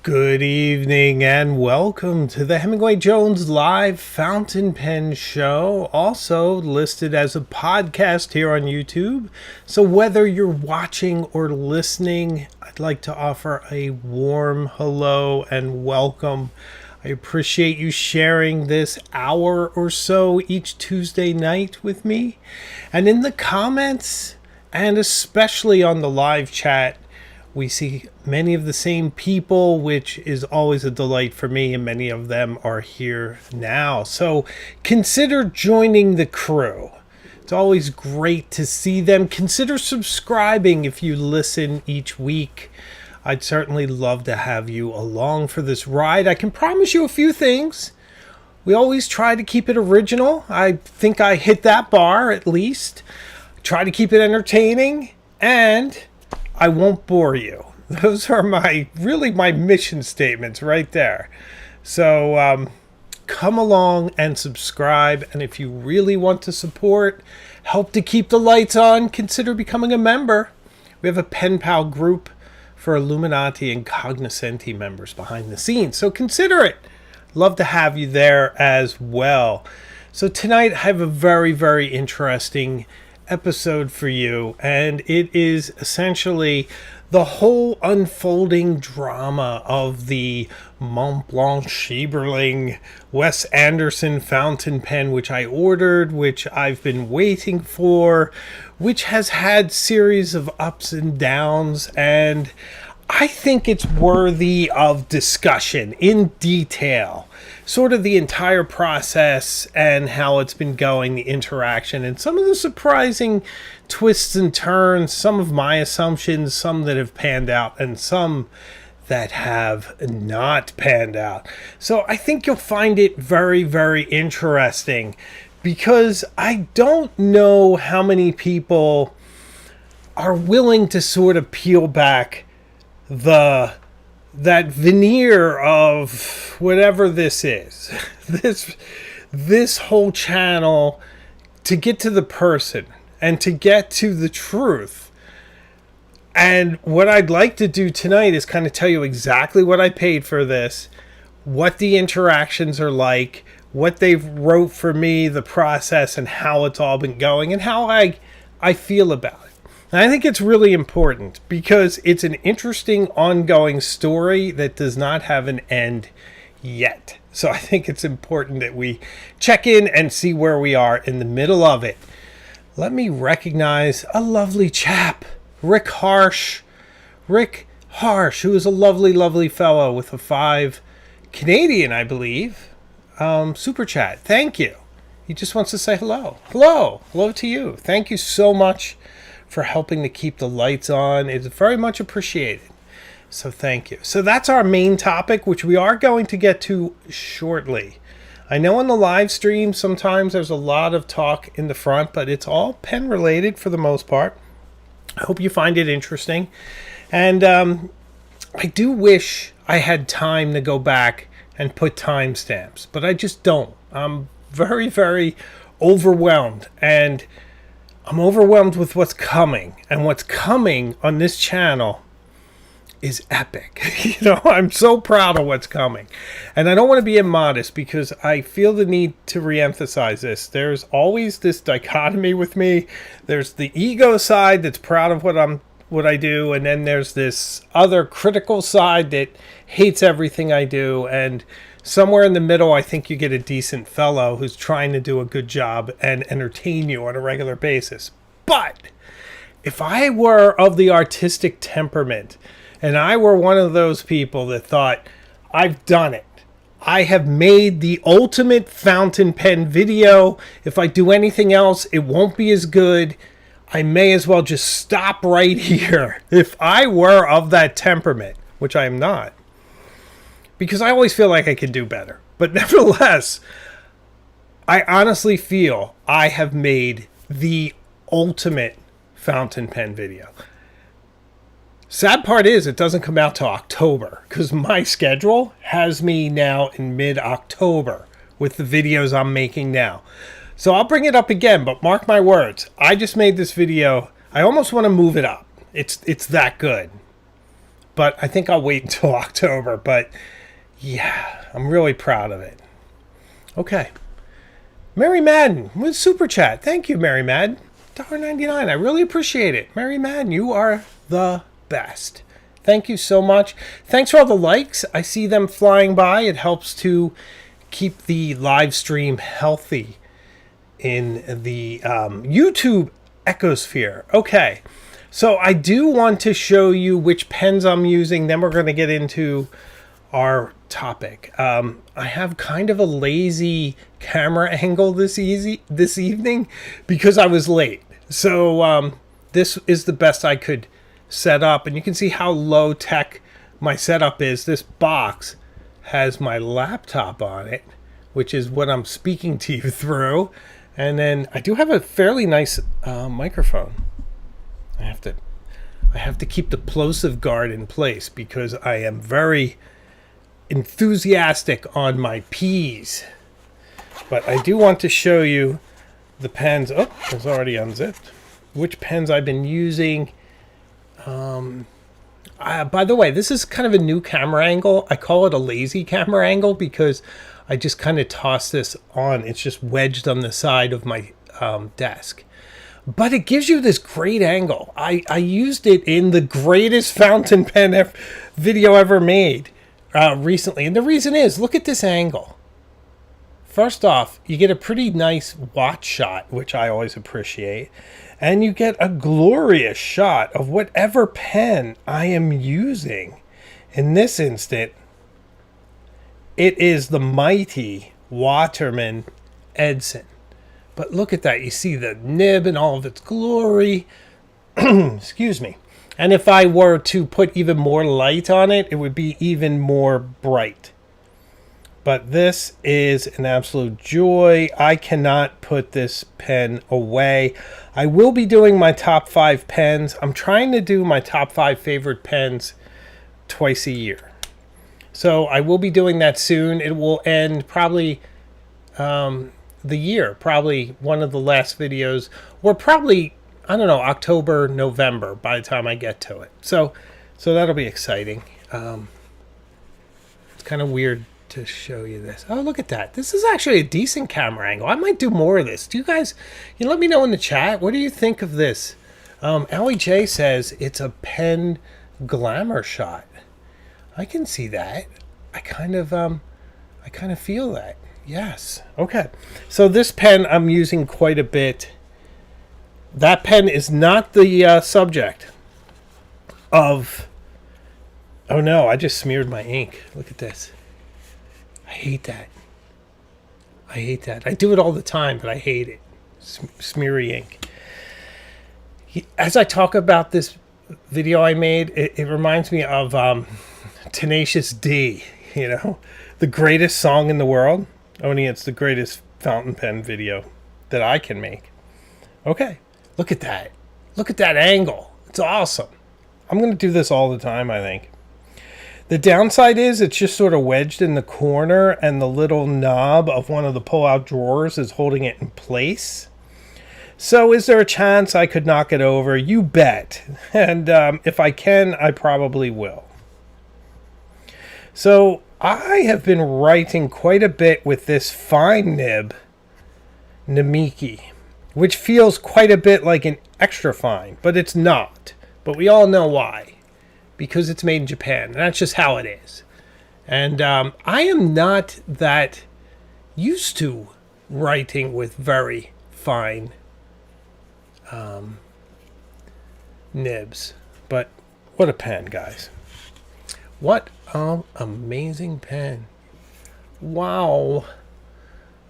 Good evening and welcome to the Hemingway Jones Live Fountain Pen Show, also listed as a podcast here on YouTube. So whether you're watching or listening, I'd like to offer a warm hello and welcome. I appreciate you sharing this hour or so each Tuesday night with me. And in the comments, and especially on the live chat, we see many of the same people, which is always a delight for me, and many of them are here now. So consider joining the crew. It's always great to see them. Consider subscribing if you listen each week. I'd certainly love to have you along for this ride. I can promise you a few things. We always try to keep it original. I think I hit that bar at least. Try to keep it entertaining, and I won't bore you. Those are my mission statements right there. So come along and subscribe. And if you really want to support, help to keep the lights on, consider becoming a member. We have a pen pal group for Illuminati and Cognoscenti members behind the scenes. So consider it. Love to have you there as well. So tonight I have a very, very interesting episode for you, and it is essentially the whole unfolding drama of the Montblanc The SCHREIBERLING Wes Anderson fountain pen, which I ordered, which I've been waiting for, which has had series of ups and downs, and I think it's worthy of discussion in detail. Sort of the entire process and how it's been going, the interaction, and some of the surprising twists and turns, some of my assumptions, some that have panned out, and some that have not panned out. So I think you'll find it very, very interesting, because I don't know how many people are willing to sort of peel back that veneer of whatever this is, this whole channel, to get to the person and to get to the truth. And what I'd like to do tonight is kind of tell you exactly what I paid for this, what the interactions are like, what they've wrote for me, the process, and how it's all been going, and how I feel about it. And I think it's really important because it's an interesting ongoing story that does not have an end yet. So I think it's important that we check in and see where we are in the middle of it. Let me recognize a lovely chap, Rick Harsh. Rick Harsh, who is a lovely, lovely fellow with a 5 Canadian, I believe, super chat. Thank you. He just wants to say hello. Hello to you. Thank you so much for helping to keep the lights on. It's very much appreciated. So thank you. So that's our main topic, which we are going to get to shortly. I know on the live stream, sometimes there's a lot of talk in the front, but it's all pen related for the most part. I hope you find it interesting. And I do wish I had time to go back and put timestamps, but I just don't. I'm very, very overwhelmed, and I'm overwhelmed with what's coming, and what's coming on this channel is epic. I'm so proud of what's coming, and I don't want to be immodest because I feel the need to reemphasize this. There's always this dichotomy with me. There's the ego side that's proud of what I do, and then there's this other critical side that hates everything I do, and somewhere in the middle, I think you get a decent fellow who's trying to do a good job and entertain you on a regular basis. But if I were of the artistic temperament, and I were one of those people that thought, I've done it, I have made the ultimate fountain pen video, if I do anything else, it won't be as good, I may as well just stop right here. If I were of that temperament, which I am not, because I always feel like I could do better. But nevertheless, I honestly feel I have made the ultimate fountain pen video. Sad part is it doesn't come out till October, because my schedule has me now in mid-October with the videos I'm making now. So I'll bring it up again, but mark my words. I just made this video. I almost want to move it up. It's that good. but I think I'll wait until October. But yeah, I'm really proud of it. Okay. Mary Madden with Super Chat. Thank you, Mary Madden. $1.99. I really appreciate it. Mary Madden, you are the best. Thank you so much. Thanks for all the likes. I see them flying by. It helps to keep the live stream healthy in the YouTube ecosphere. Okay. So I do want to show you which pens I'm using. Then we're going to get into our topic. I have kind of a lazy camera angle this evening because I was late. So this is the best I could set up, and you can see how low tech my setup is. This box has my laptop on it, which is what I'm speaking to you through, and then I do have a fairly nice microphone. I have to keep the plosive guard in place because I am very enthusiastic on my P's. But I do want to show you the pens. Oh, it's already unzipped. Which pens I've been using. By the way, this is kind of a new camera angle. I call it a lazy camera angle because I just kind of toss this on. It's just wedged on the side of my desk. But it gives you this great angle. I used it in the greatest fountain pen video ever made recently. And the reason is, look at this angle. First off, you get a pretty nice watch shot, which I always appreciate. And you get a glorious shot of whatever pen I am using. In this instant, it is the mighty Waterman Edson. But look at that. You see the nib in all of its glory. Excuse me. And if I were to put even more light on it, it would be even more bright. But this is an absolute joy. I cannot put this pen away. I will be doing my top 5 pens. I'm trying to do my top 5 favorite pens twice a year. So I will be doing that soon. It will end probably the year, probably one of the last videos, or probably, I don't know, October, November by the time I get to it. So that'll be exciting. It's kind of weird to show you this. Oh, look at that. This is actually a decent camera angle. I might do more of this. Do you guys, let me know in the chat. What do you think of this? Ellie J says it's a pen glamour shot. I can see that. I kind of feel that. Yes. Okay. So this pen I'm using quite a bit. That pen is not the subject of... Oh no, I just smeared my ink. Look at this. I hate that. I hate that. I do it all the time, but I hate it. Smeary ink. As I talk about this video I made, it reminds me of Tenacious D, the greatest song in the world. Only it's the greatest fountain pen video that I can make. Okay, look at that. Look at that angle. It's awesome. I'm going to do this all the time, I think. The downside is it's just sort of wedged in the corner, and the little knob of one of the pull-out drawers is holding it in place. So is there a chance I could knock it over? You bet. And if I can, I probably will. So I have been writing quite a bit with this fine nib, Namiki, which feels quite a bit like an extra fine, but it's not. But we all know why. Because it's made in Japan. And that's just how it is. And I am not that used to writing with very fine nibs. But what a pen, guys. What an amazing pen. Wow.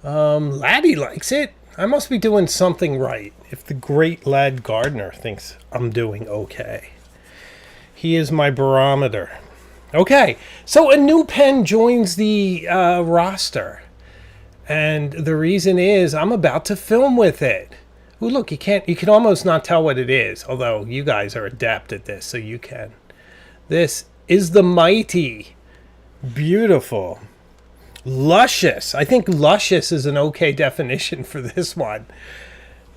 Laddie likes it. I must be doing something right if the great Lad Gardner thinks I'm doing okay. He is my barometer. Okay, so a new pen joins the roster. And the reason is I'm about to film with it. Ooh, look, you can almost not tell what it is. Although you guys are adept at this, so you can. This is the mighty, beautiful, luscious. I think luscious is an okay definition for this one.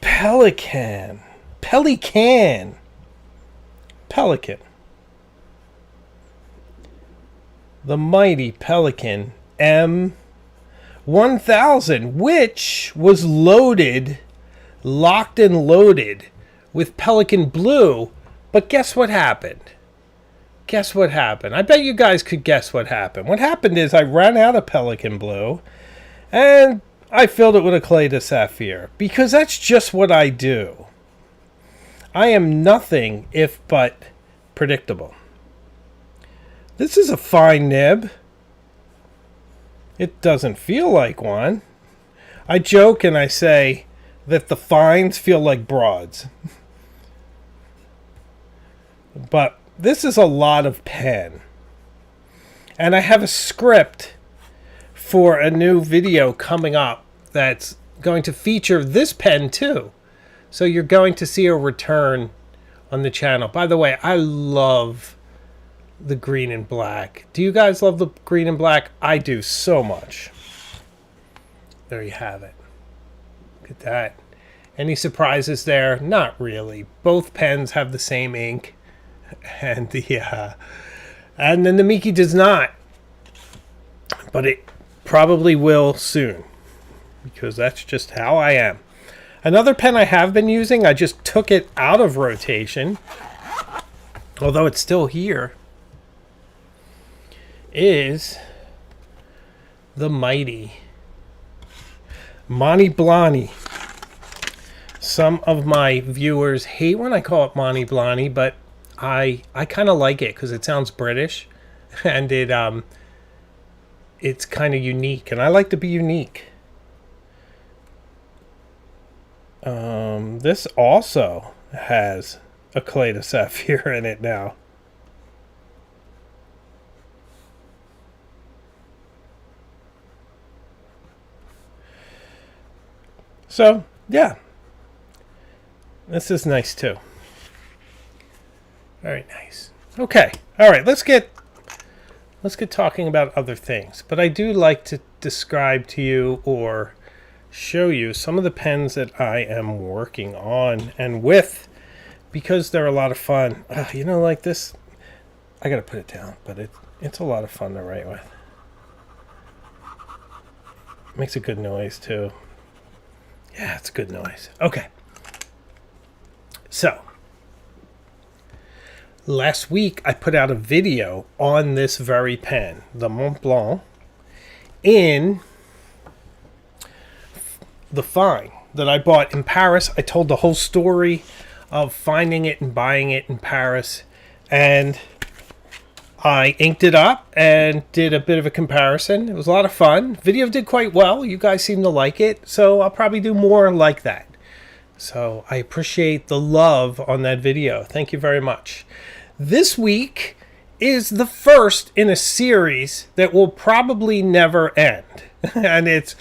Pelican. the mighty Pelican M1000, which was locked and loaded with Pelican Blue. But guess what happened? Guess what happened? I bet you guys could guess what happened. What happened is I ran out of Pelican Blue and I filled it with a clay de sapphire, because that's just what I do. I am nothing if but predictable. This is a fine nib. It doesn't feel like one. I joke and I say that the fines feel like broads. But this is a lot of pen. And I have a script for a new video coming up that's going to feature this pen too. So you're going to see a return on the channel. By the way, I love the green and black. Do you guys love the green and black? I do so much. There you have it. Look at that. Any surprises there? Not really. Both pens have the same ink. And and then the Miki does not. But it probably will soon, because that's just how I am. Another pen I have been using, I just took it out of rotation, although it's still here, is the mighty Montblanc. Some of my viewers hate when I call it Montblanc, but I kind of like it because it sounds British, and it's kind of unique, and I like to be unique. This also has a clay de sapphire in it now. So, yeah. This is nice too. Very nice. Okay. All right, let's get talking about other things. But I do like to describe to you or show you some of the pens that I am working on and with, because they're a lot of fun. You know, like this, I got to put it down, but it's a lot of fun to write with. Makes a good noise too. Yeah, it's a good noise. Okay. So, last week I put out a video on this very pen, the Montblanc, in the find that I bought in Paris. I told the whole story of finding it and buying it in Paris, and I inked it up and did a bit of a comparison. It was a lot of fun. Video did quite well. You guys seem to like it, so I'll probably do more like that. So I appreciate the love on that video. Thank you very much. This week is the first in a series that will probably never end. And it's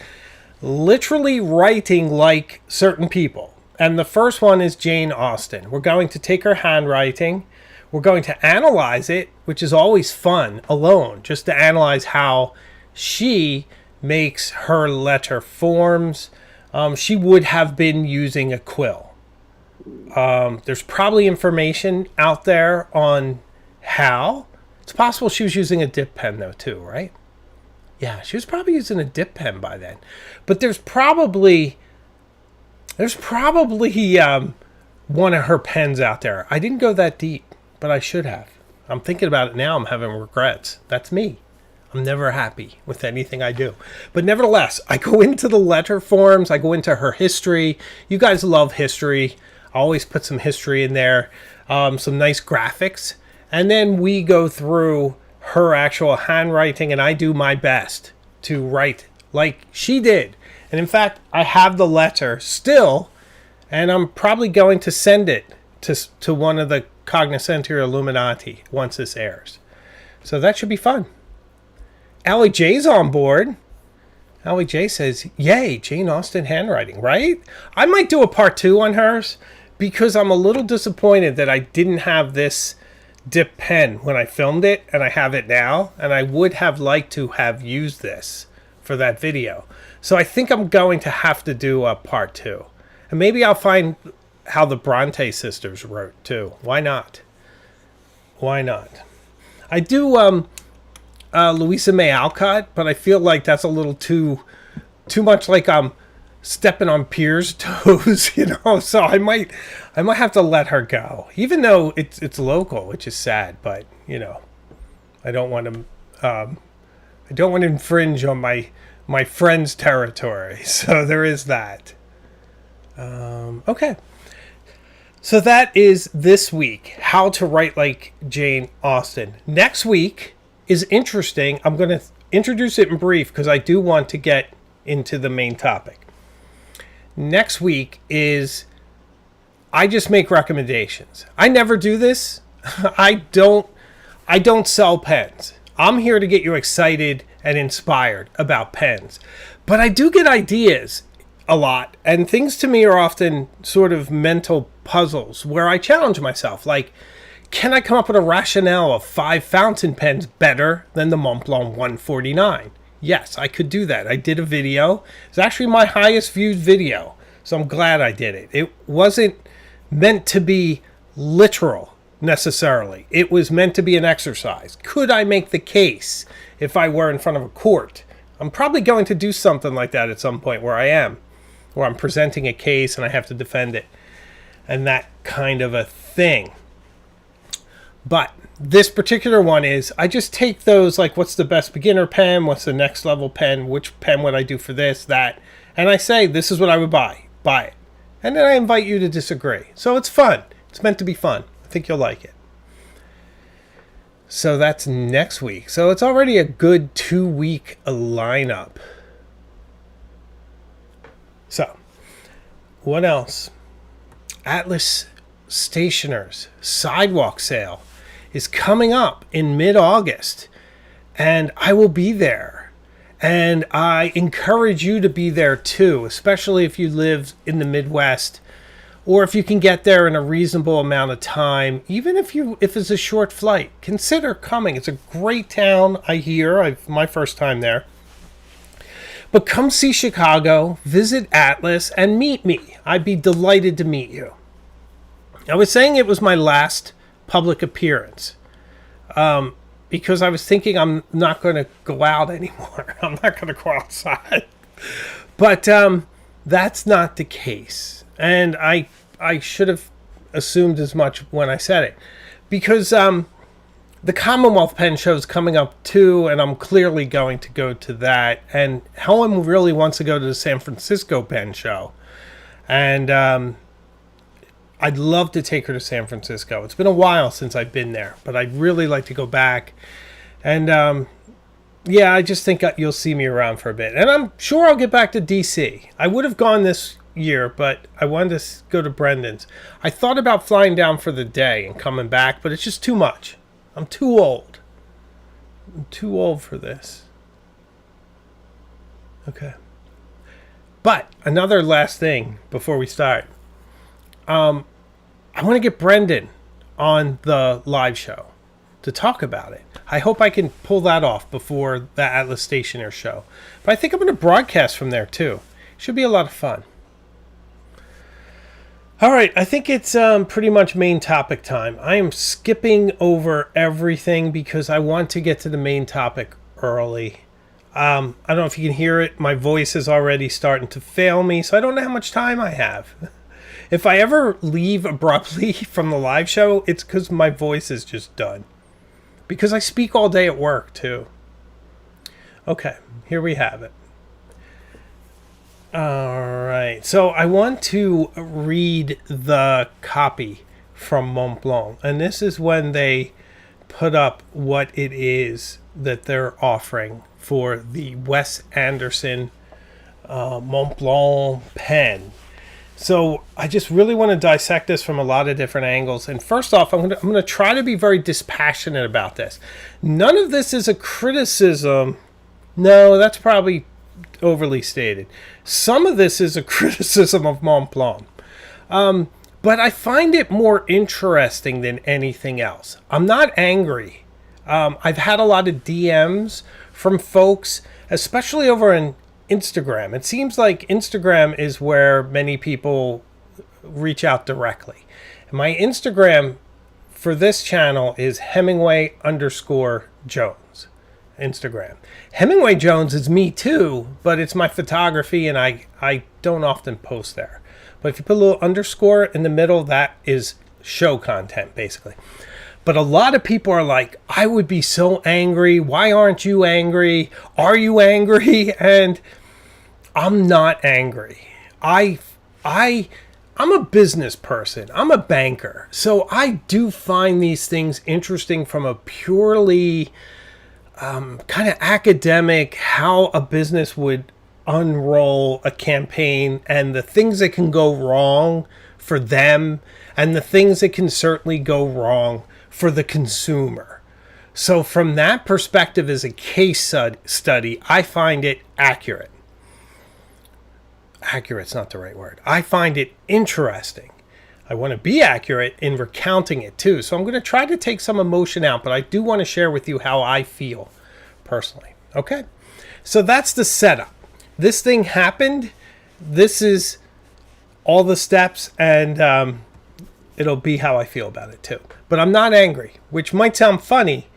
literally writing like certain people. And the first one is Jane Austen. We're going to take her handwriting. We're going to analyze it, which is always fun alone, just to analyze how she makes her letter forms. She would have been using a quill. There's probably information out there on how. It's possible she was using a dip pen though too, right? Yeah, she was probably using a dip pen by then. But there's probably one of her pens out there. I didn't go that deep, but I should have. I'm thinking about it now. I'm having regrets. That's me. I'm never happy with anything I do. But nevertheless, I go into the letter forms. I go into her history. You guys love history. I always put some history in there. Some nice graphics. And then we go through her actual handwriting, and I do my best to write like she did. And in fact, I have the letter still, and I'm probably going to send it to one of the Cognoscenti or Illuminati once this airs. So that should be fun. Allie J's on board. Allie J says, yay, Jane Austen handwriting, right? I might do a part 2 on hers, because I'm a little disappointed that I didn't have this dip pen when I filmed it, and I have it now, and I would have liked to have used this for that video. So I think I'm going to have to do a part 2. And maybe I'll find how the Bronte sisters wrote too. Why not? Why not? I do Louisa May Alcott, but I feel like that's a little too much like I'm stepping on Pierre's toes, you know. So I might have to let her go, even though it's local, which is sad. But you know, I don't want to infringe on my friend's territory. So there is that. Okay. So that is this week, how to write like Jane Austen. Next week is interesting. I'm going to introduce it in brief because I do want to get into the main topic. Next week is I just make recommendations. I never do this. I don't sell pens. I'm here to get you excited and inspired about pens. But I do get ideas a lot, and things to me are often sort of mental puzzles where I challenge myself. Like, can I come up with a rationale of 5 fountain pens better than the Montblanc 149? Yes, I could do that. I did a video. It's actually my highest viewed video, so I'm glad I did it. It wasn't meant to be literal necessarily. It was meant to be an exercise. Could I make the case if I were in front of a court? I'm probably going to do something like that at some point where I'm presenting a case and I have to defend it and that kind of a thing. But this particular one is, I just take those, like, what's the best beginner pen? What's the next level pen? Which pen would I do for this, that? And I say, this is what I would buy. Buy it. And then I invite you to disagree. So it's fun. It's meant to be fun. I think you'll like it. So that's next week. So it's already a good 2-week lineup. So, what else? Atlas Stationer's sidewalk sale is coming up in mid-August, and I will be there. And I encourage you to be there too, especially if you live in the Midwest, or if you can get there in a reasonable amount of time. Even if it's a short flight, consider coming. It's a great town, I hear. My first time there. But come see Chicago, visit Atlas, and meet me. I'd be delighted to meet you. I was saying it was my last public appearance because I was thinking I'm not going to go out anymore. I'm not going to go outside. But that's not the case. And I should have assumed as much when I said it. Because the Commonwealth Pen Show is coming up too, and I'm clearly going to go to that. And Helen really wants to go to the San Francisco Pen Show. And I'd love to take her to San Francisco. It's been a while since I've been there, but I'd really like to go back. And yeah, I just think you'll see me around for a bit. And I'm sure I'll get back to DC. I would have gone this year, but I wanted to go to Brendan's. I thought about flying down for the day and coming back, but it's just too much. I'm too old. I'm too old for this. Okay. But another last thing before we start. I want to get Brendan on the live show to talk about it. I hope I can pull that off before the Atlas Stationer show. But I think I'm going to broadcast from there too. Should be a lot of fun. All right, I think it's pretty much main topic time. I am skipping over everything because I want to get to the main topic early. I don't know if you can hear it. My voice is already starting to fail me, so I don't know how much time I have. If I ever leave abruptly from the live show, it's because my voice is just done. Because I speak all day at work, too. Okay, here we have it. All right, so I want to read the copy from Montblanc. And this is when they put up what it is that they're offering for the Wes Anderson Montblanc pen. So I just really want to dissect this from a lot of different angles. And first off, I'm going to try to be very dispassionate about this. None of this is a criticism. No, that's probably overly stated. Some of this is a criticism of Montblanc. But I find it more interesting than anything else. I'm not angry. I've had a lot of DMs from folks, especially over in Instagram. It seems like Instagram is where many people reach out directly. And my Instagram for this channel is Hemingway_Jones. Instagram. Hemingway Jones is me too, but it's my photography and I don't often post there. But if you put a little underscore in the middle, that is show content basically. But a lot of people are like, I would be so angry. Why aren't you angry? Are you angry? And I'm not angry. I'm a business person. I'm a banker. So I do find these things interesting from a purely kind of academic, how a business would unroll a campaign and the things that can go wrong for them and the things that can certainly go wrong for the consumer. So from that perspective as a case study, I find it accurate. Accurate's not the right word. I find it interesting. I want to be accurate in recounting it too. So I'm going to try to take some emotion out, but I do want to share with you how I feel personally. Okay? So that's the setup. This thing happened. This is all the steps, and it'll be how I feel about it too. But I'm not angry, which might sound funny.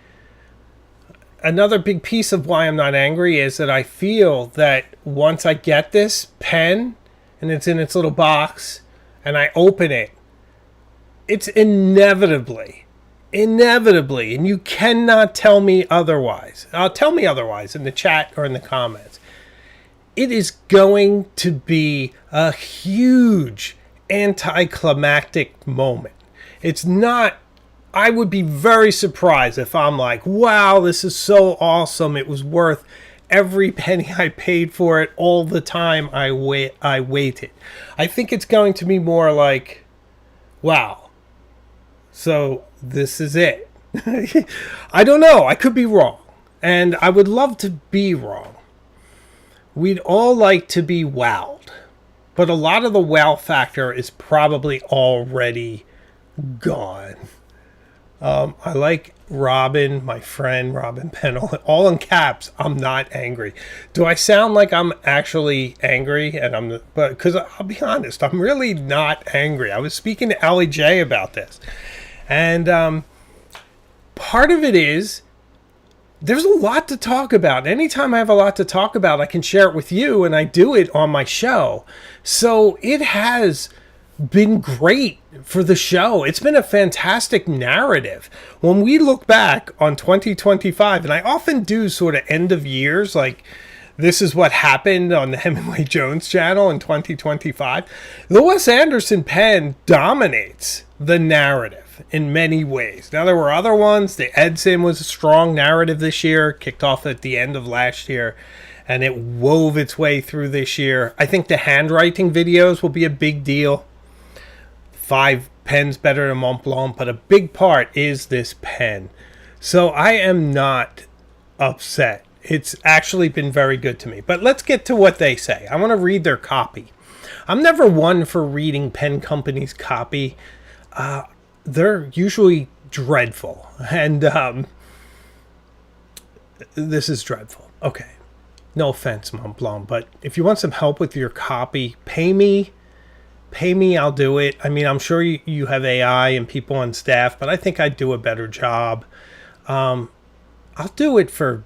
Another big piece of why I'm not angry is that I feel that once I get this pen and it's in its little box and I open it, it's inevitably, and you cannot tell me otherwise. Tell me otherwise in the chat or in the comments. It is going to be a huge anticlimactic moment. It's not. I would be very surprised if I'm like, wow, this is so awesome. It was worth every penny I paid for it all the time I waited. I think it's going to be more like, wow, so this is it. I don't know. I could be wrong. And I would love to be wrong. We'd all like to be wowed. But a lot of the wow factor is probably already gone. I like Robin, my friend, Robin Pennell, all in caps. I'm not angry. Do I sound like I'm actually angry? But because I'll be honest, I'm really not angry. I was speaking to Allie J about this. And part of it is there's a lot to talk about. Anytime I have a lot to talk about, I can share it with you, and I do it on my show. So it has been great for the show. It's been a fantastic narrative. When we look back on 2025, and I often do sort of end of years, like this is what happened on the Hemingway Jones channel in 2025. The Wes Anderson pen dominates the narrative in many ways. Now, there were other ones. The Edson was a strong narrative this year, kicked off at the end of last year, and it wove its way through this year. I think the handwriting videos will be a big deal. 5 pens better than Montblanc, but a big part is this pen. So I am not upset. It's actually been very good to me. But let's get to what they say. I want to read their copy. I'm never one for reading pen companies' copy. They're usually dreadful. And this is dreadful. Okay. No offense, Montblanc, but if you want some help with your copy, pay me, I'll do it. I mean, I'm sure you have AI and people on staff, but I think I'd do a better job. I'll do it for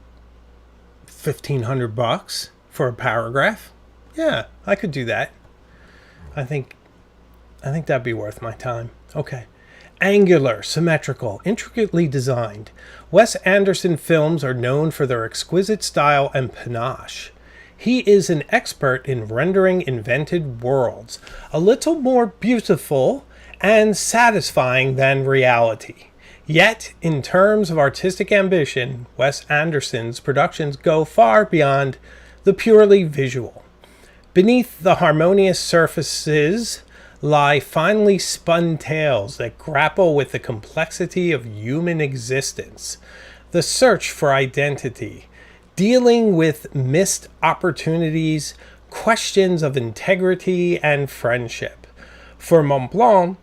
$1,500 for a paragraph. Yeah, I could do that. I think that'd be worth my time. Okay. Angular, symmetrical, intricately designed. Wes Anderson films are known for their exquisite style and panache. He is an expert in rendering invented worlds, a little more beautiful and satisfying than reality. Yet, in terms of artistic ambition, Wes Anderson's productions go far beyond the purely visual. Beneath the harmonious surfaces lie finely spun tales that grapple with the complexity of human existence, the search for identity, dealing with missed opportunities, questions of integrity and friendship. For Montblanc,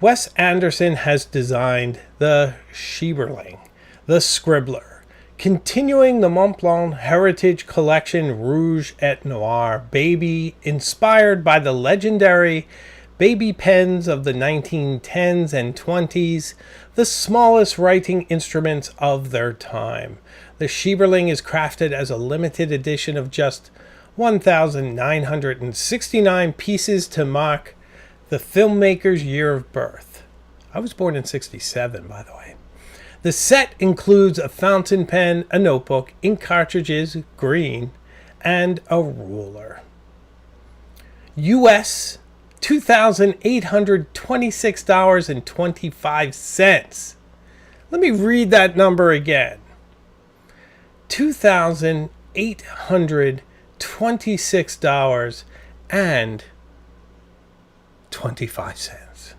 Wes Anderson has designed the SCHREIBERLING, the Scribbler, continuing the Montblanc Heritage Collection Rouge et Noir Baby, inspired by the legendary baby pens of the 1910s and 20s, the smallest writing instruments of their time. The Schreiberling is crafted as a limited edition of just 1,969 pieces to mark the filmmaker's year of birth. I was born in 67, by the way. The set includes a fountain pen, a notebook, ink cartridges, green, and a ruler. US $2,826.25. Let me read that number again. $2,826.25.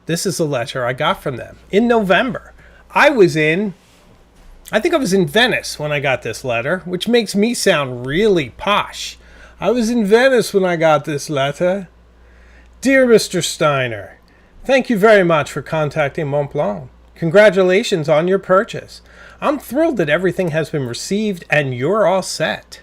This is a letter I got from them in November. I think I was in Venice when I got this letter, which makes me sound really posh. I was in Venice when I got this letter. Dear Mr. Steiner, thank you very much for contacting Montblanc. Congratulations on your purchase. I'm thrilled that everything has been received and you're all set.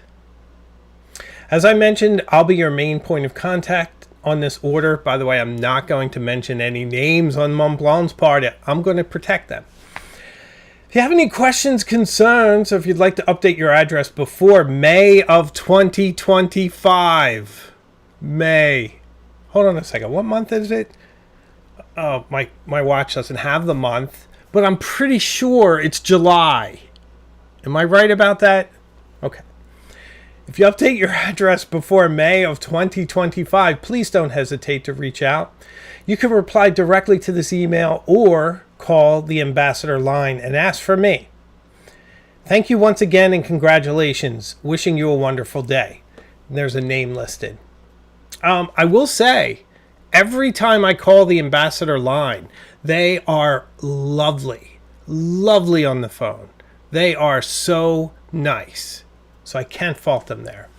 As I mentioned, I'll be your main point of contact on this order. By the way, I'm not going to mention any names on Montblanc's part. I'm going to protect them. If you have any questions, concerns, or if you'd like to update your address before May of 2025. May. Hold on a second. What month is it? Oh, my watch doesn't have the month, but I'm pretty sure it's July. Am I right about that? Okay. If you update your address before May of 2025, please don't hesitate to reach out. You can reply directly to this email or call the Ambassador line and ask for me. Thank you once again and congratulations. Wishing you a wonderful day. There's a name listed. I will say, every time I call the Ambassador line, they are lovely. Lovely on the phone. They are so nice. So I can't fault them there.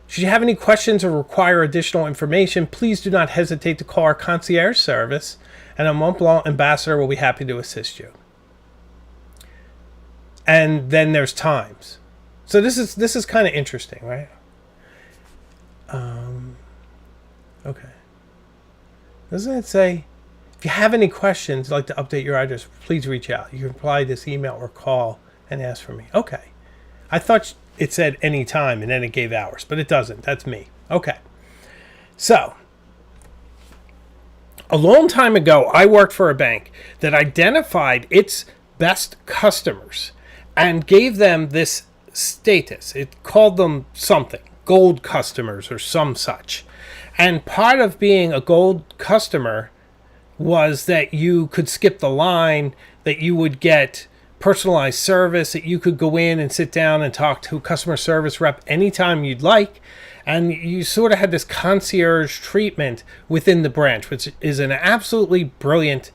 Should you have any questions or require additional information, please do not hesitate to call our concierge service, and a Montblanc Ambassador will be happy to assist you. And then there's times. So this is kind of interesting, right? Okay. Doesn't it say, if you have any questions, like to update your address, please reach out. You can reply this email or call and ask for me. Okay. I thought it said any time and then it gave hours, but it doesn't. That's me. Okay. So, a long time ago, I worked for a bank that identified its best customers and gave them this status. It called them something, gold customers or some such. And part of being a gold customer was that you could skip the line, that you would get personalized service, that you could go in and sit down and talk to a customer service rep anytime you'd like. And you sort of had this concierge treatment within the branch, which is an absolutely brilliant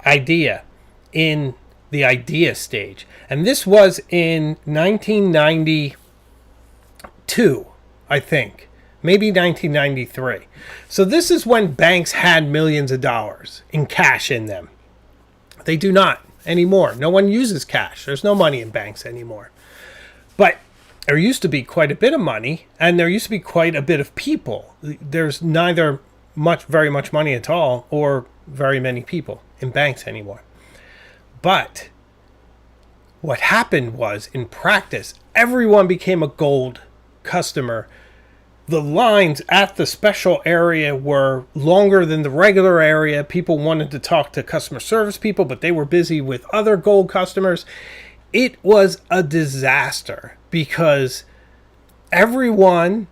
idea in the idea stage. And this was in 1992, I think. Maybe 1993. So this is when banks had millions of dollars in cash in them. They do not anymore. No one uses cash. There's no money in banks anymore. But there used to be quite a bit of money, and there used to be quite a bit of people. There's neither very much money at all or very many people in banks anymore. But what happened was, in practice, everyone became a gold customer. The lines at the special area were longer than the regular area. People wanted to talk to customer service people, but they were busy with other gold customers. It was a disaster because everyone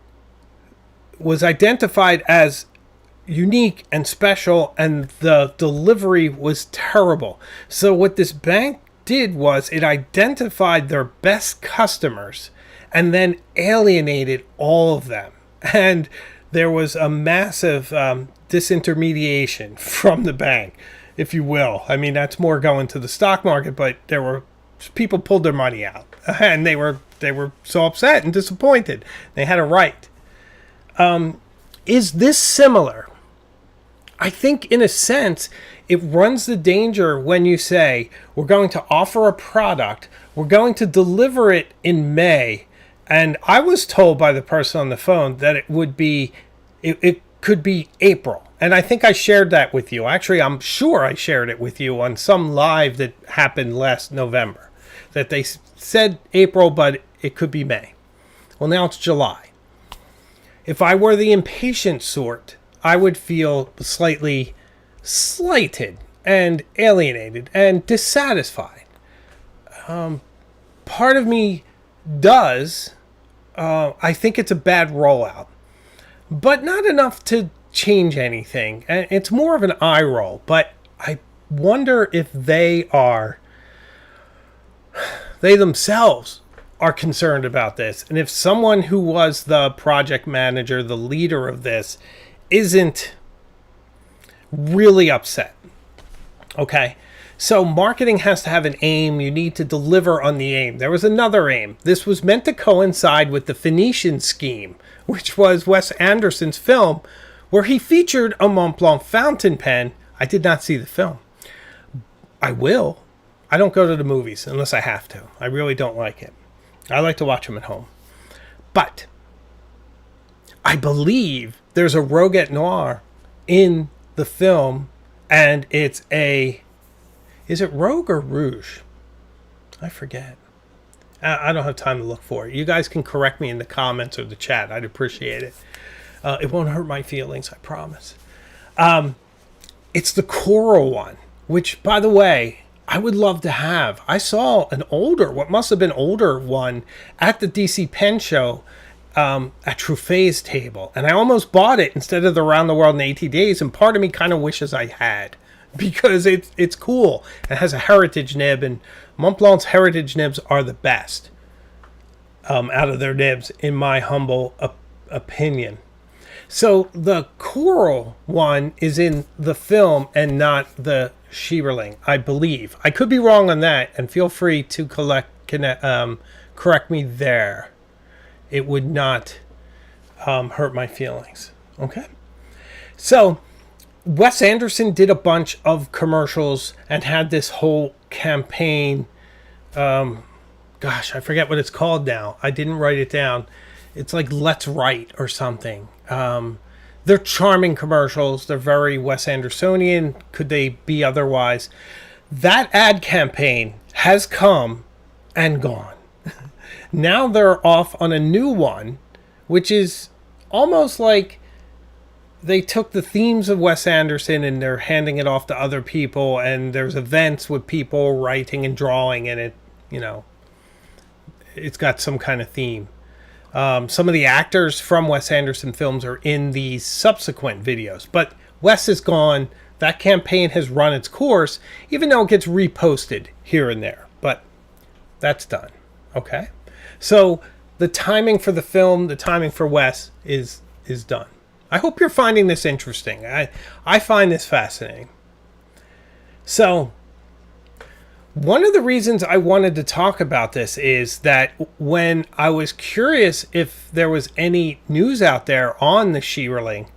was identified as unique and special, and the delivery was terrible. So what this bank did was it identified their best customers and then alienated all of them. And there was a massive disintermediation from the bank, if you will. I mean, that's more going to the stock market, but there were people pulled their money out, and they were so upset and disappointed. They had a right. Is this similar? I think, in a sense, it runs the danger when you say, we're going to offer a product, we're going to deliver it in May. And I was told by the person on the phone that it would be, it could be April. And I think I shared that with you. Actually, I'm sure I shared it with you on some live that happened last November. that they said April, but it could be May. Well, now it's July. If I were the impatient sort, I would feel slightly slighted and alienated and dissatisfied. Part of me does. I think it's a bad rollout, but not enough to change anything. And it's more of an eye roll, but I wonder if they themselves are concerned about this. And if someone who was the project manager, the leader of this, isn't really upset. Okay. So marketing has to have an aim. You need to deliver on the aim. There was another aim. This was meant to coincide with the Phoenician scheme, which was Wes Anderson's film, where he featured a Montblanc fountain pen. I did not see the film. I will. I don't go to the movies unless I have to. I really don't like it. I like to watch them at home. But I believe there's a Roguette Noir in the film, and it's a... Is it Rogue or Rouge? I forget. I don't have time to look for it. You guys can correct me in the comments or the chat. I'd appreciate it. It won't hurt my feelings, I promise. It's the coral one, which, by the way, I would love to have. I saw an older, what must have been older one at the DC Pen Show at Truffet's table. And I almost bought it instead of the Around the World in 80 Days. And part of me kind of wishes I had, because it's cool. It has a heritage nib, and Montblanc's heritage nibs are the best out of their nibs, in my humble opinion. So the coral one is in the film and not the Schreiberling, I believe. I could be wrong on that, and feel free to correct me there. It would not hurt my feelings. Okay? So Wes Anderson did a bunch of commercials and had this whole campaign. Gosh, I forget what it's called now. I didn't write it down. It's like Let's Write or something. They're charming commercials. They're very Wes Andersonian. Could they be otherwise? That ad campaign has come and gone. Now they're off on a new one, which is almost like they took the themes of Wes Anderson and they're handing it off to other people, and there's events with people writing and drawing, and it, it's got some kind of theme. Some of the actors from Wes Anderson films are in these subsequent videos, but Wes is gone. That campaign has run its course, even though it gets reposted here and there, but that's done. Okay. So the timing for the film, the timing for Wes is done. I hope you're finding this interesting. I find this fascinating. So one of the reasons I wanted to talk about this is that when I was curious if there was any news out there on the Schreiberling,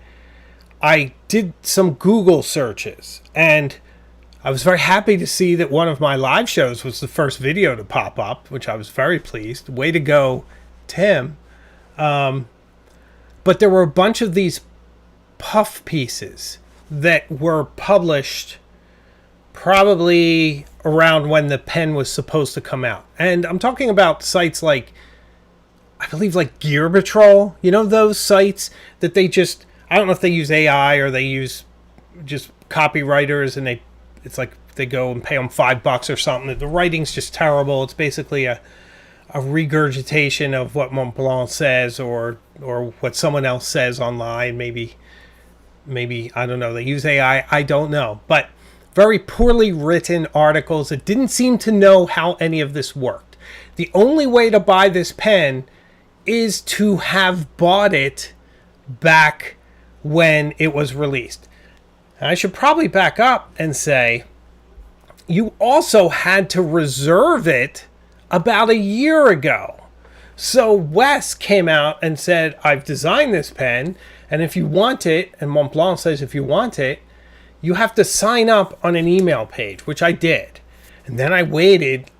I did some Google searches, and I was very happy to see that one of my live shows was the first video to pop up, which I was very pleased. Way to go, Tim. But there were a bunch of these puff pieces that were published probably around when the pen was supposed to come out. And I'm talking about sites like, I believe, like Gear Patrol. You know, those sites that they just, I don't know if they use AI or they use just copywriters, and it's like they go and pay them $5 or something. The writing's just terrible. It's basically a regurgitation of what Montblanc says or what someone else says online. Maybe, I don't know. They use AI. I don't know. But very poorly written articles that didn't seem to know how any of this worked. The only way to buy this pen is to have bought it back when it was released. And I should probably back up and say you also had to reserve it about a year ago. So Wes came out and said, I've designed this pen, and if you want it, and Montblanc says if you want it, you have to sign up on an email page, which I did. And then I waited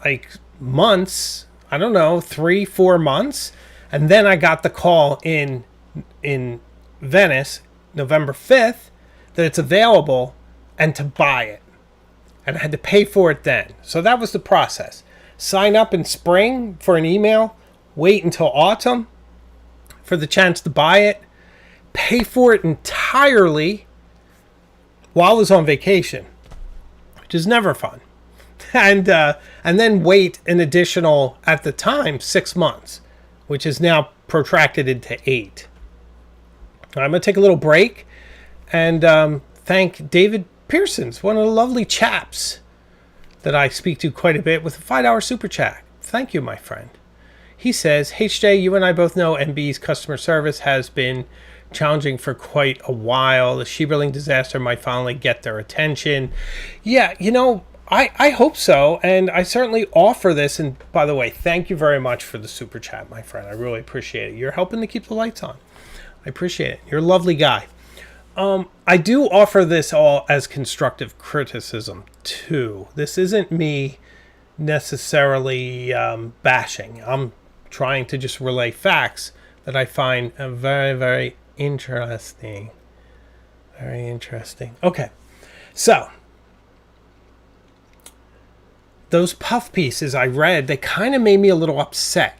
like months, I don't know, 3-4 months. And then I got the call in Venice, November 5th, that it's available and to buy it. And I had to pay for it then. So that was the process. sign up in spring for an email, wait until autumn for the chance to buy it, pay for it entirely while I was on vacation, which is never fun. And then wait an additional, at the time, 6 months, which is now protracted into 8. I'm going to take a little break and thank David Pearsons, one of the lovely chaps that I speak to quite a bit, with a $5 super chat. Thank you, my friend. He says, HJ, you and I both know MB's customer service has been challenging for quite a while. The Schreiberling disaster might finally get their attention. Yeah, I hope so, and I certainly offer this. And by the way, thank you very much for the super chat, my friend. I really appreciate it. You're helping to keep the lights on. I appreciate it. You're a lovely guy. I do offer this all as constructive criticism, too. This isn't me necessarily bashing. I'm trying to just relay facts that I find very, very interesting. Very interesting. Okay, so those puff pieces I read, they kind of made me a little upset,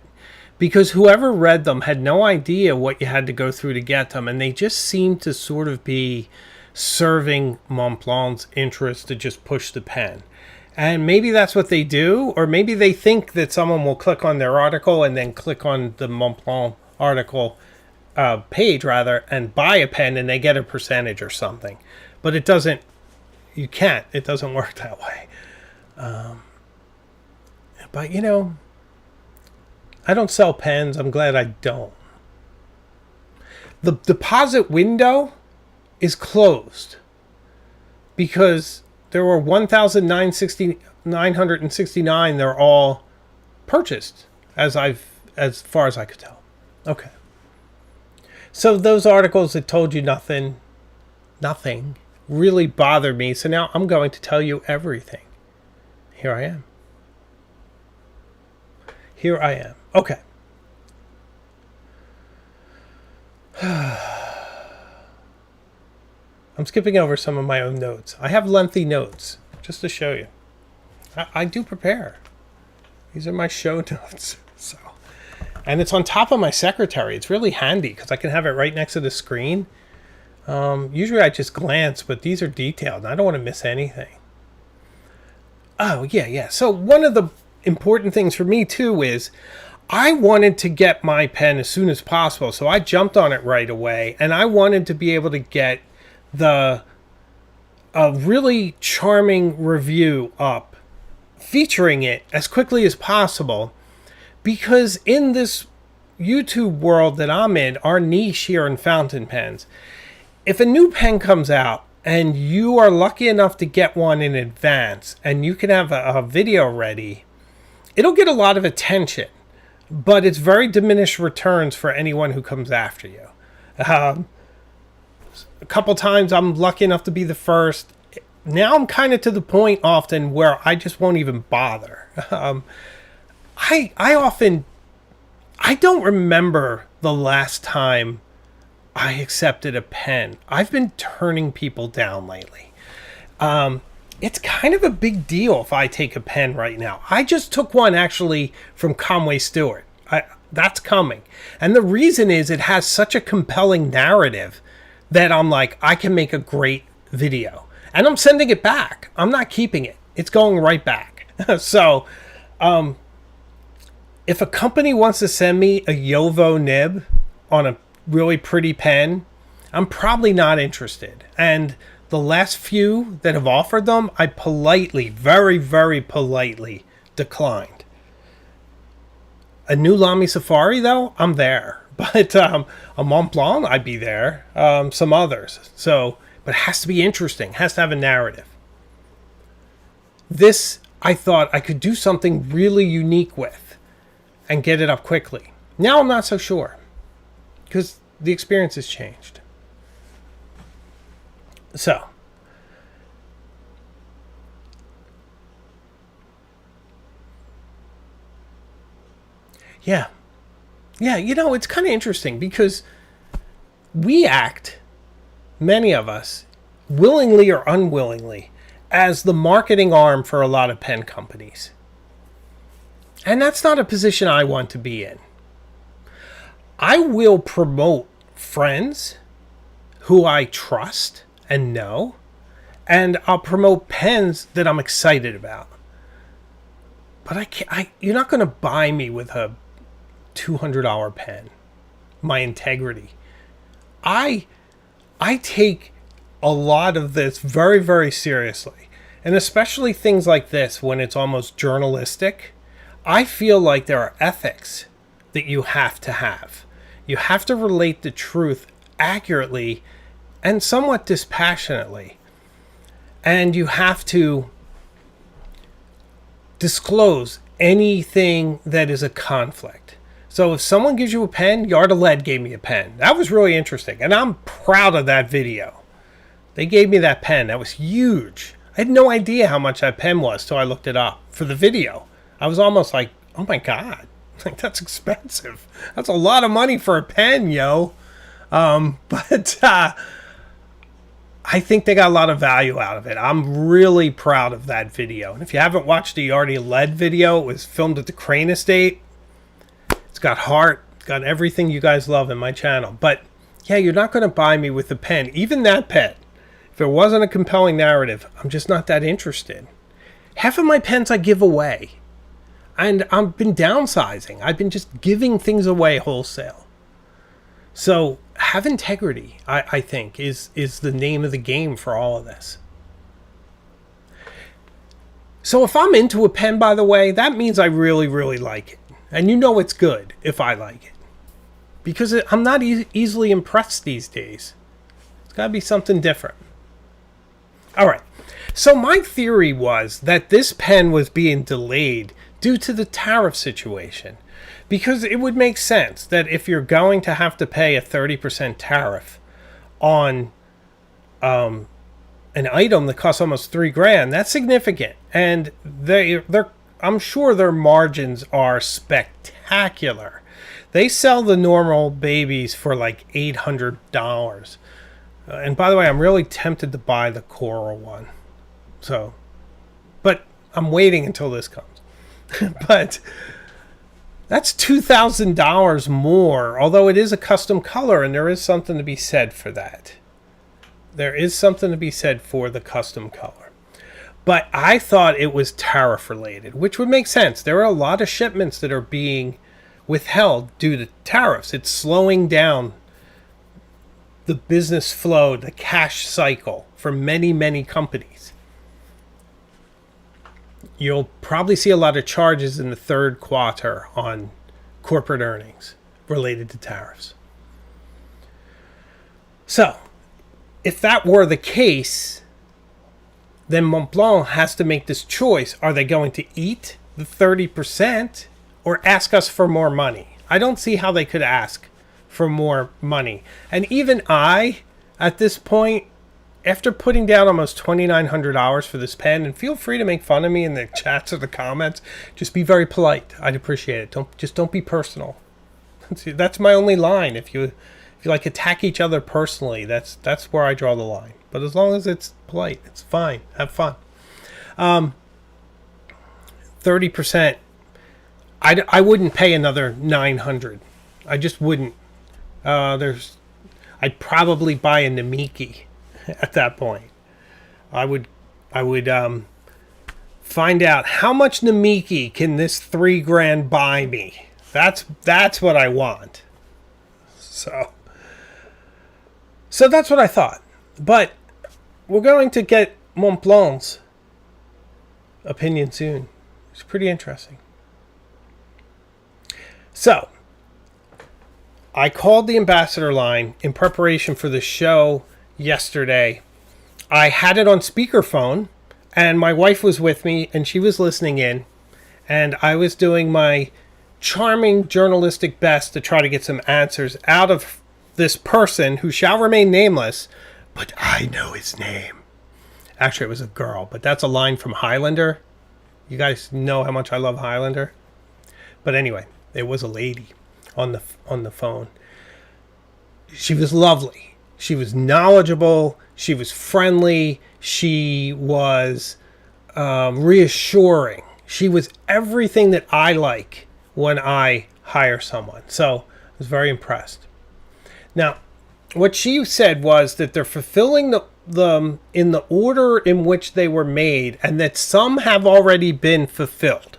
because whoever read them had no idea what you had to go through to get them, and they just seemed to sort of be serving Montblanc's interest to just push the pen. And maybe that's what they do, or maybe they think that someone will click on their article and then click on the Montblanc article page, rather, and buy a pen, and they get a percentage or something. But it doesn't, you can't, it doesn't work that way. But, I don't sell pens. I'm glad I don't. The deposit window is closed because there were 1,969. They're all purchased, as far as I could tell. Okay. So those articles that told you nothing really bothered me. So now I'm going to tell you everything. Here I am. Okay. I'm skipping over some of my own notes. I have lengthy notes just to show you. I do prepare. These are my show notes. So, and it's on top of my secretary. It's really handy because I can have it right next to the screen. Usually I just glance, but these are detailed and I don't want to miss anything. Oh, yeah. So one of the important things for me too is I wanted to get my pen as soon as possible, so I jumped on it right away, and I wanted to be able to get a really charming review up featuring it as quickly as possible, because in this YouTube world that I'm in, our niche here in fountain pens, if a new pen comes out and you are lucky enough to get one in advance and you can have a video ready, it'll get a lot of attention, but it's very diminished returns for anyone who comes after you. A couple times I'm lucky enough to be the first. Now I'm kind of to the point often where I just won't even bother. I don't remember the last time I accepted a pen. I've been turning people down lately. It's kind of a big deal if I take a pen right now. I just took one actually from Conway Stewart. That's coming. And the reason is it has such a compelling narrative that I'm like, I can make a great video. And I'm sending it back. I'm not keeping it. It's going right back. So, if a company wants to send me a Yovo nib on a really pretty pen, I'm probably not interested. And the last few that have offered them, I politely, very, very politely declined. A new Lamy Safari, though, I'm there. But a Montblanc, I'd be there. Some others. So, but it has to be interesting. It has to have a narrative. This, I thought I could do something really unique with and get it up quickly. Now I'm not so sure because the experience has changed. So, yeah, it's kind of interesting because we act, many of us, willingly or unwillingly, as the marketing arm for a lot of pen companies. And that's not a position I want to be in. I will promote friends who I trust and know, and I'll promote pens that I'm excited about. But you're not going to buy me with a $200 pen. My integrity. I take a lot of this very, very seriously. And especially things like this, when it's almost journalistic, I feel like there are ethics that you have to have. You have to relate the truth accurately and somewhat dispassionately. And you have to disclose anything that is a conflict. So if someone gives you a pen, Yard of Lead gave me a pen. That was really interesting. And I'm proud of that video. They gave me that pen. That was huge. I had no idea how much that pen was till I looked it up for the video. I was almost like, oh my God, like that's expensive. That's a lot of money for a pen, yo. But I think they got a lot of value out of it. I'm really proud of that video. And if you haven't watched the Yard of Lead video, it was filmed at the Crane Estate. It's got heart, it's got everything you guys love in my channel. But yeah, you're not going to buy me with the pen. Even that pen. If it wasn't a compelling narrative, I'm just not that interested. Half of my pens I give away. And I've been downsizing. I've been just giving things away wholesale. So have integrity, I think, is the name of the game for all of this. So if I'm into a pen, by the way, that means I really, really like it. And you know it's good if I like it. Because I'm not easily impressed these days. It's got to be something different. All right. So my theory was that this pen was being delayed due to the tariff situation. Because it would make sense that if you're going to have to pay a 30% tariff on an item that costs almost $3,000, that's significant. And I'm sure their margins are spectacular. They sell the normal babies for like $800. And by the way, I'm really tempted to buy the coral one. So, but I'm waiting until this comes. But that's $2,000 more, although it is a custom color, and there is something to be said for that. There is something to be said for the custom color. But I thought it was tariff related, which would make sense. There are a lot of shipments that are being withheld due to tariffs. It's slowing down the business flow, the cash cycle for many, many companies. You'll probably see a lot of charges in the third quarter on corporate earnings related to tariffs. So, if that were the case, then Montblanc has to make this choice. Are they going to eat the 30% or ask us for more money? I don't see how they could ask for more money. And even I, at this point, after putting down almost $2,900 for this pen, and feel free to make fun of me in the chats or the comments, just be very polite. I'd appreciate it. Don't be personal. That's my only line. If you like attack each other personally, that's where I draw the line. But as long as it's polite, it's fine. Have fun. 30%. I wouldn't pay another $900. I just wouldn't. I'd probably buy a Namiki at that point. I would find out how much Namiki can this $3,000 buy me. That's what I want. So that's what I thought. But we're going to get Montblanc's opinion soon. It's pretty interesting. So I called the Ambassador line in preparation for the show yesterday. I had it on speakerphone, and my wife was with me, and she was listening in, and I was doing my charming journalistic best to try to get some answers out of this person who shall remain nameless, but I know his name. Actually, it was a girl, but that's a line from Highlander. You guys know how much I love Highlander. But anyway, it was a lady on the phone. She was lovely. She was knowledgeable. She was friendly. She was reassuring. She was everything that I like when I hire someone. So I was very impressed. Now, what she said was that they're fulfilling them in the order in which they were made, and that some have already been fulfilled.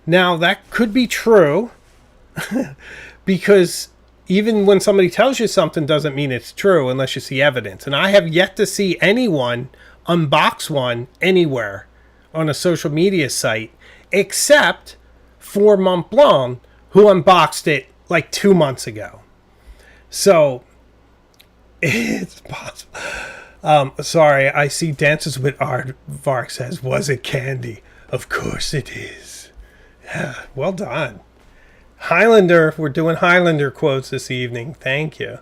Now, that could be true, because even when somebody tells you something doesn't mean it's true unless you see evidence. And I have yet to see anyone unbox one anywhere on a social media site, except for Montblanc, who unboxed it like 2 months ago. So it's possible. Sorry, I see Dances with Aardvark says, was it candy? Of course it is. Yeah, well done. Highlander, we're doing Highlander quotes this evening. Thank you.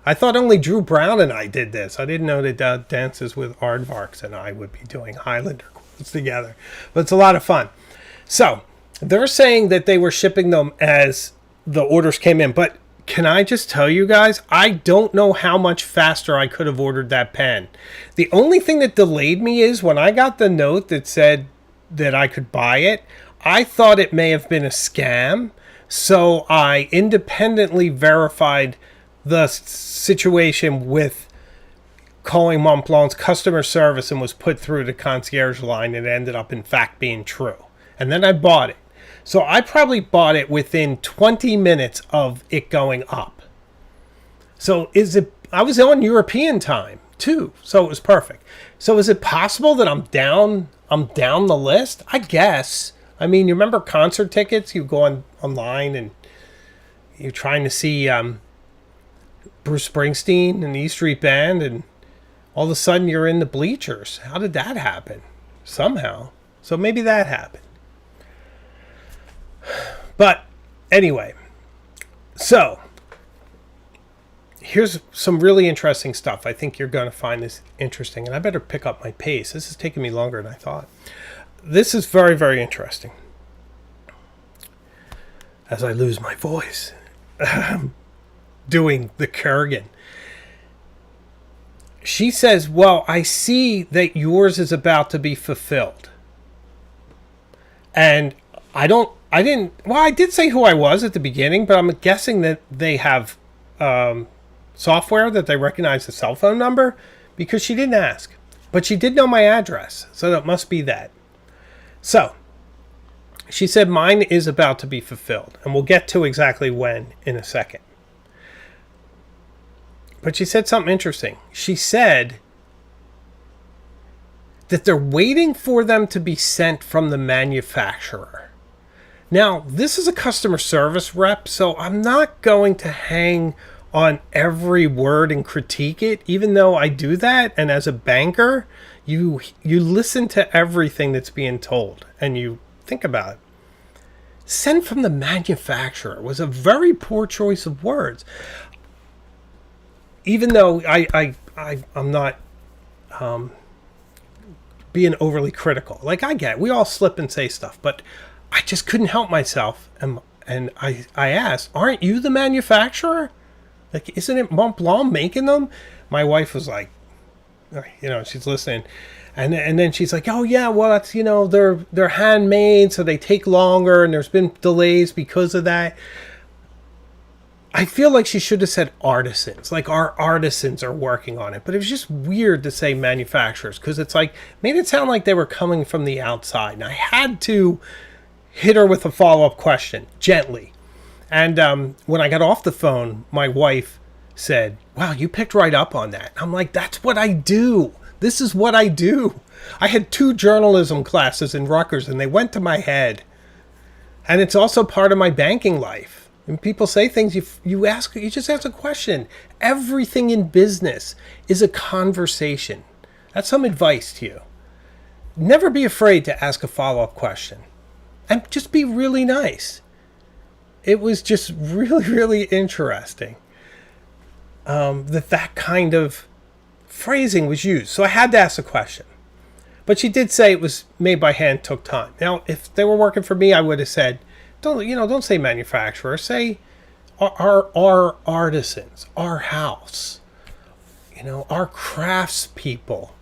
I thought only Drew Brown and I did this. I didn't know that Dances with Aardvarks and I would be doing Highlander quotes together. But it's a lot of fun. So, they're saying that they were shipping them as the orders came in. But can I just tell you guys, I don't know how much faster I could have ordered that pen. The only thing that delayed me is when I got the note that said that I could buy it, I thought it may have been a scam. So I independently verified the situation with calling Montblanc's customer service and was put through the concierge line, and it ended up in fact being true. And then I bought it. So I probably bought it within 20 minutes of it going up. So I was on European time too, so it was perfect. So is it possible that I'm down the list? I guess. I mean, you remember concert tickets? You go online and you're trying to see Bruce Springsteen and the E Street Band, and all of a sudden you're in the bleachers. How did that happen? Somehow. So maybe that happened. But anyway, so here's some really interesting stuff. I think you're going to find this interesting, and I better pick up my pace. This is taking me longer than I thought. This is very, very interesting. As I lose my voice doing the Kurgan. She says, well, I see that yours is about to be fulfilled. And I did say who I was at the beginning, but I'm guessing that they have software that they recognize the cell phone number, because she didn't ask. But she did know my address, so that must be that. So, she said mine is about to be fulfilled, and we'll get to exactly when in a second. But she said something interesting. She said that they're waiting for them to be sent from the manufacturer. Now, this is a customer service rep, so I'm not going to hang on every word and critique it, even though I do that. And as a banker, you listen to everything that's being told and you think about it. Sent from the manufacturer was a very poor choice of words. Even though I'm not being overly critical. Like, I get it. We all slip and say stuff, but I just couldn't help myself. And I asked, aren't you the manufacturer? Like, isn't it Montblanc making them? My wife was like, she's listening. And then she's like, oh yeah, well, that's, they're handmade, so they take longer, and there's been delays because of that. I feel like she should have said artisans, like our artisans are working on it. But it was just weird to say manufacturers, because it's like, made it sound like they were coming from the outside. And I had to hit her with a follow-up question, gently. And when I got off the phone, my wife said, wow, you picked right up on that. I'm like, that's what I do. This is what I do. I had 2 journalism classes in Rutgers, and they went to my head. And it's also part of my banking life. When people say things, you just ask a question. Everything in business is a conversation. That's some advice to you. Never be afraid to ask a follow-up question. And just be really nice. It was just really, really interesting that kind of phrasing was used. So I had to ask a question. But she did say it was made by hand, took time. Now, if they were working for me, I would have said, don't say manufacturer. Say our artisans, our house, our crafts people.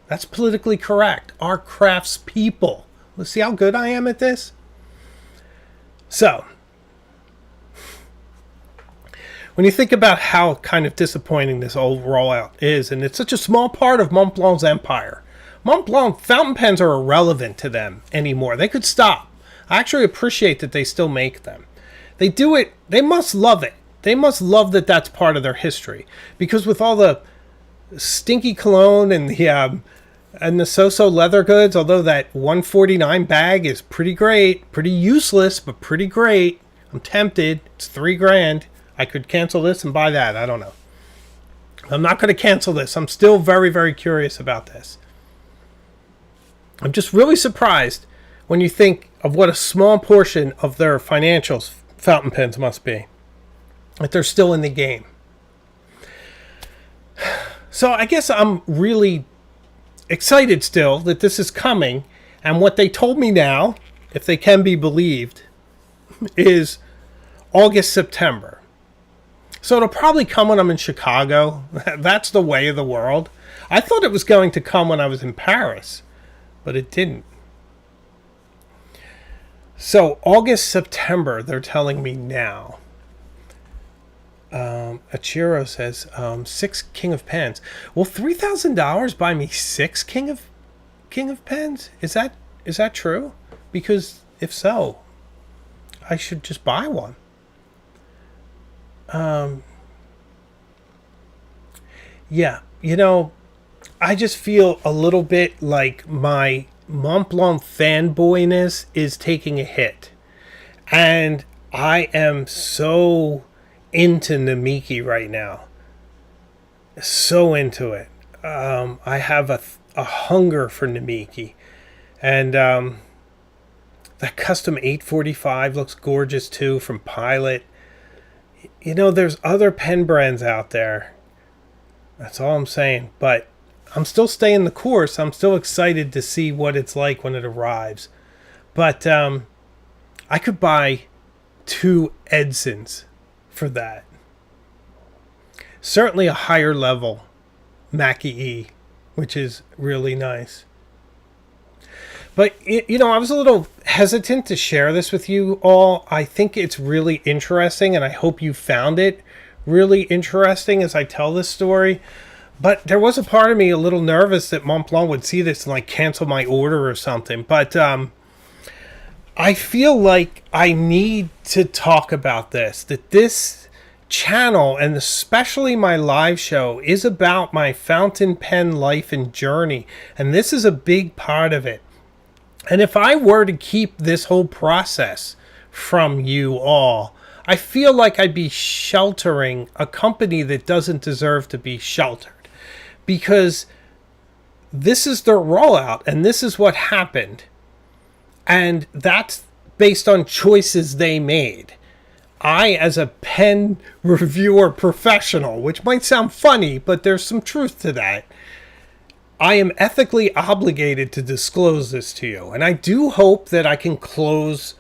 That's politically correct. Our crafts people Let's see how good I am at this. So, when you think about how kind of disappointing this old rollout is, and it's such a small part of Montblanc's empire. Montblanc fountain pens are irrelevant to them anymore. They could stop. I actually appreciate that they still make them. They do it. They must love it. They must love that that's part of their history. Because with all the stinky cologne and the so-so leather goods, although that 149 bag is pretty great, pretty useless, but pretty great. I'm tempted. It's $3,000. I could cancel this and buy that. I don't know. I'm not going to cancel this. I'm still very, very curious about this. I'm just really surprised when you think of what a small portion of their financials fountain pens must be. That they're still in the game. So I guess I'm really excited still that this is coming. And what they told me now, if they can be believed, is August, September. So it'll probably come when I'm in Chicago. That's the way of the world. I thought it was going to come when I was in Paris, but it didn't. So August, September, they're telling me now. Achiro says, 6 King of Pens. Will $3,000 buy me 6 King of Pens? Is that true? Because if so, I should just buy one. Yeah, I just feel a little bit like my Montblanc fanboyness is taking a hit. And I am so into Namiki right now. So into it. I have a hunger for Namiki. And that custom 845 looks gorgeous too from Pilot. There's other pen brands out there. That's all I'm saying. But I'm still staying the course. I'm still excited to see what it's like when it arrives. But I could buy 2 Edsons for that. Certainly a higher level Mackie E, which is really nice. But, I was a little hesitant to share this with you all. I think it's really interesting, and I hope you found it really interesting as I tell this story. But there was a part of me a little nervous that Montblanc would see this and, cancel my order or something. But I feel like I need to talk about this. That this channel, and especially my live show, is about my fountain pen life and journey. And this is a big part of it. And if I were to keep this whole process from you all, I feel like I'd be sheltering a company that doesn't deserve to be sheltered. Because this is their rollout, and this is what happened. And that's based on choices they made. I, as a pen reviewer professional, which might sound funny, but there's some truth to that, I am ethically obligated to disclose this to you. And I do hope that I can close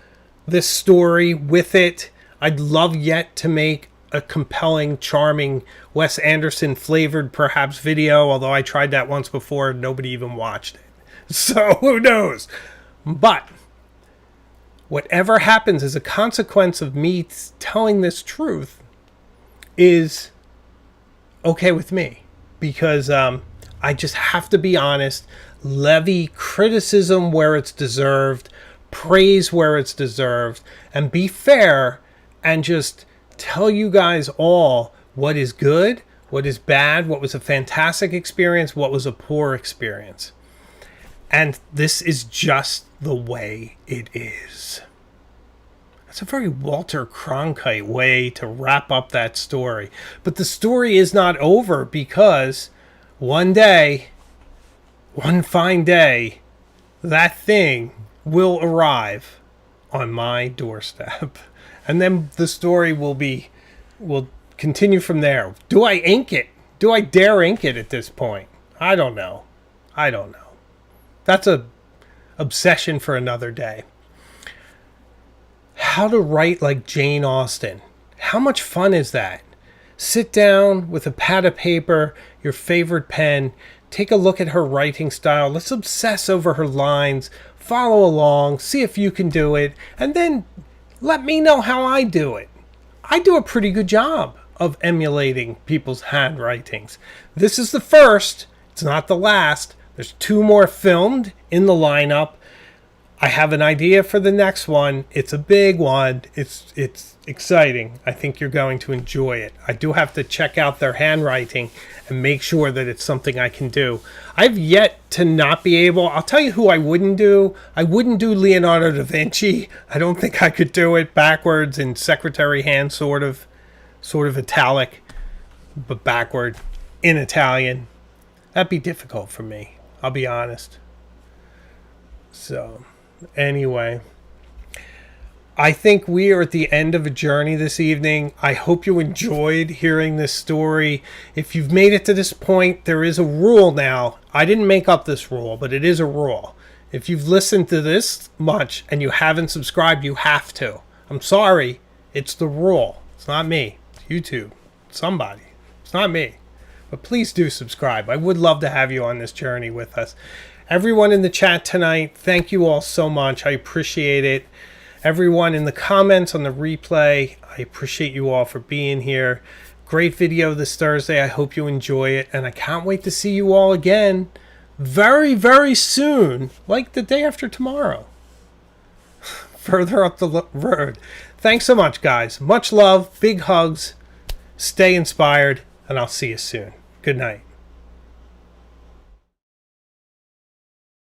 this story with it. I'd love yet to make a compelling, charming Wes Anderson flavored perhaps video, although I tried that once before and nobody even watched it. So who knows? But whatever happens as a consequence of me telling this truth is okay with me. Because I just have to be honest, levy criticism where it's deserved, praise where it's deserved, and be fair and just tell you guys all what is good, what is bad, what was a fantastic experience, what was a poor experience. And this is just the way it is. That's a very Walter Cronkite way to wrap up that story. But the story is not over, because one day, one fine day, that thing will arrive on my doorstep. And then the story will continue from there. Do I ink it? Do I dare ink it at this point? I don't know. That's a obsession for another day. How to write like Jane Austen. How much fun is that? Sit down with a pad of paper, your favorite pen, take a look at her writing style. Let's obsess over her lines, follow along, see if you can do it, and then let me know how I do it. I do a pretty good job of emulating people's handwritings. This is the first. It's not the last. There's 2 more filmed in the lineup. I have an idea for the next one. It's a big one. It's exciting. I think you're going to enjoy it. I do have to check out their handwriting and make sure that it's something I can do. I've yet to not be able. I'll tell you who I wouldn't do. I wouldn't do Leonardo da Vinci. I don't think I could do it backwards in secretary hand, sort of italic, but backward in Italian. That'd be difficult for me. I'll be honest. So, anyway, I think we are at the end of a journey this evening. I hope you enjoyed hearing this story. If you've made it to this point, there is a rule now. I didn't make up this rule, but it is a rule. If you've listened to this much and you haven't subscribed, you have to. I'm sorry. It's the rule. It's not me. It's YouTube. It's somebody. It's not me. But please do subscribe. I would love to have you on this journey with us. Everyone in the chat tonight, thank you all so much. I appreciate it. Everyone in the comments on the replay, I appreciate you all for being here. Great video this Thursday. I hope you enjoy it. And I can't wait to see you all again very, very soon, like the day after tomorrow. Further up the road. Thanks so much, guys. Much love. Big hugs. Stay inspired. And I'll see you soon. Good night.